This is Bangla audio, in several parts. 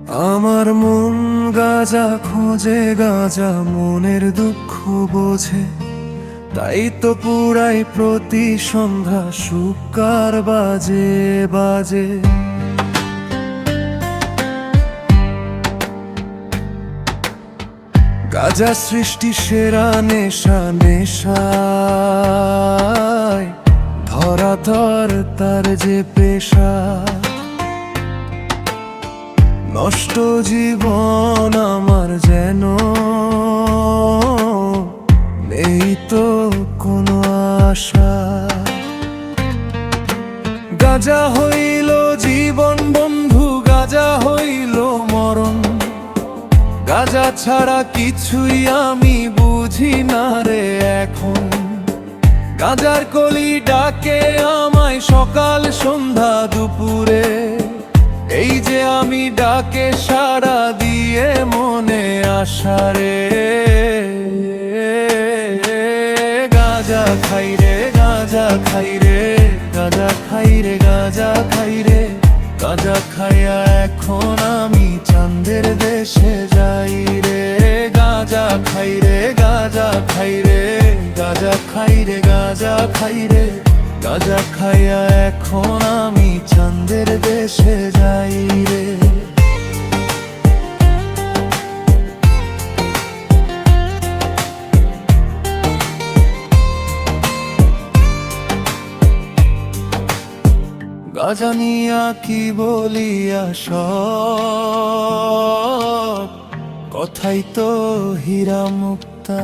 আমার মন গাঁজা খোঁজে, গাঁজা মনের দুঃখ বোঝে, তাই তো পুরাই প্রতি সন্ধ্যা শুকার বাজে বাজে। গাঁজা সৃষ্টি সেরা নেশা, নেশায় ধরাধর তার যে পেশা। নষ্ট জীবন আমার যেন, নেই তো কোনো আশা। গাঁজা হইল জীবন বন্ধু, গাঁজা হইল মরণ। গাঁজা ছাড়া কিছুই আমি বুঝি না রে এখন। গাঁজার কলি ডাকে আমায় সকাল সন্ধ্যা দুপুরে, এই যে আমি ডাকে সাড়া দিয়ে মনে আশা রে। গাঁজা খাই রে, গাঁজা খাই রে, গাঁজা খাই রে, গাঁজা খাই রে। গাঁজা খাইয়া এখন আমি চাঁদের দেশে যাই রে। গাঁজা খাই রে, গাঁজা খাই রে, গাঁজা খাই রে, গাঁজা খাই রে। গাঁজা খাইয়া এখন আমি চাঁদের দেশে যাই রে। গাঁজা নিয়া কি বলিয়া সব কথাই তো হীরা মুক্তা।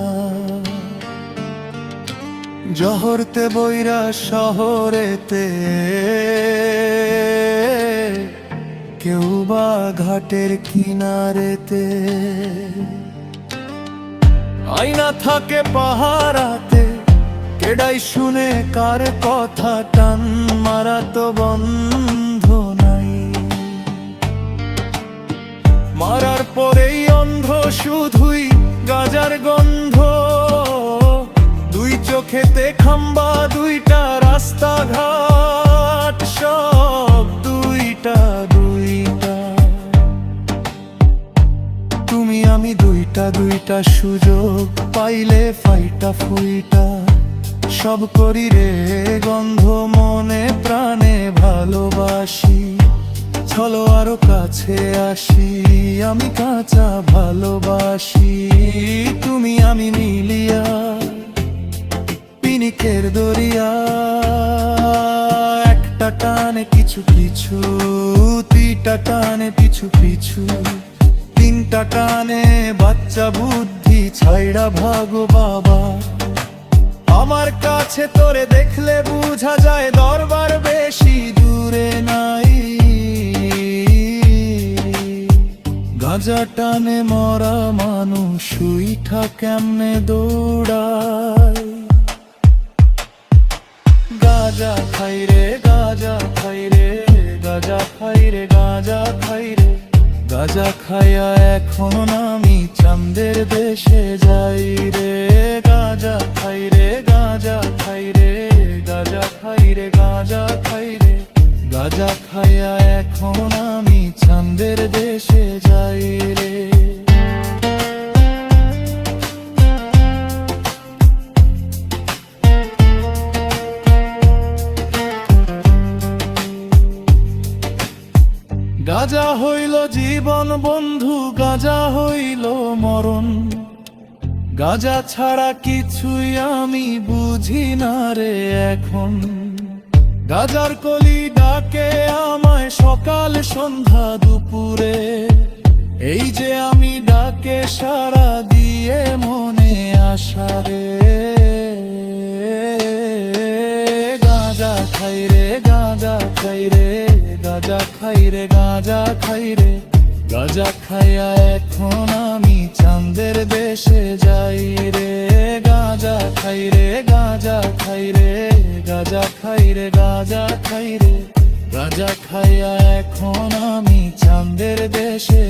জহরতে বইরা শহরেতে, কেউ বা ঘাটের কিনারেতে। আয়না থাকে পাহারাতে, কেডাই শুনে কার কথা, টান মারা তো বন্ধ নাই। মারার পরেই অন্ধ শুধুই গাঁজার গন্ধ। দুই চোখেতে খাম্বা, দুইটা রাস্তাঘাট, সব দুইটা দুইটা। তুমি আমি দুইটা দুইটা সুযোগ পাইলে ফাইটা ফুইটা সব করি রে গন্ধ। মনে প্রাণে ভালোবাসি, চলো আরো কাছে আসি। আমি কাঁচা ভালোবাসি, তুমি আমি মিলিয়া পিনিকের দরিয়া। একটা টানে কিছু কিছু, দুইটা টানে পিছু পিছু, তিনটা টানে বাচ্চা বুদ্ধি ছাইড়া ভাগো বাবা। আমার কাছে তোরে দেখলে বুঝা যায় দরবার বেশি দূরে নাই। গাঁজা টানে মরা মানুষ উইঠা কেমনে দৌড়ায়। গাঁজা খাই রে, গাঁজা খাই রে, গাঁজা খাই রে, গাঁজা খাই রে। গাঁজা খাইয়া এখন আমি চাঁদের দেশে যাই রে। গাঁজা খাই রে, গাঁজা খাই রে, গাঁজা খাই রে, গাঁজা খাই রে। গাঁজা খাইয়া এখন আমি চাঁদের দেশে যাই রে। গাঁজা হইল জীবন বন্ধু, গাঁজা হইল মরণ। গাঁজা ছাড়া কিছুই আমি বুঝি না রে এখন। গাঁজার কলি ডাকে আমায় সকাল সন্ধ্যা দুপুরে, এই যে আমি ডাকে সাড়া দিয়ে মনে আশা রে। গাঁজা খাই রে, গাঁজা খাই রে, গাঁজা খাই রে, গাঁজা খাই রে। গাঁজা খাইয়া এখন আমি চাঁদের দেশে যাই রে। গাঁজা খাই রে, গাঁজা খাই রে, গাঁজা খাই রে, গাঁজা খাই রে। গাঁজা খাইয়া এখন আমি চাঁদের দেশে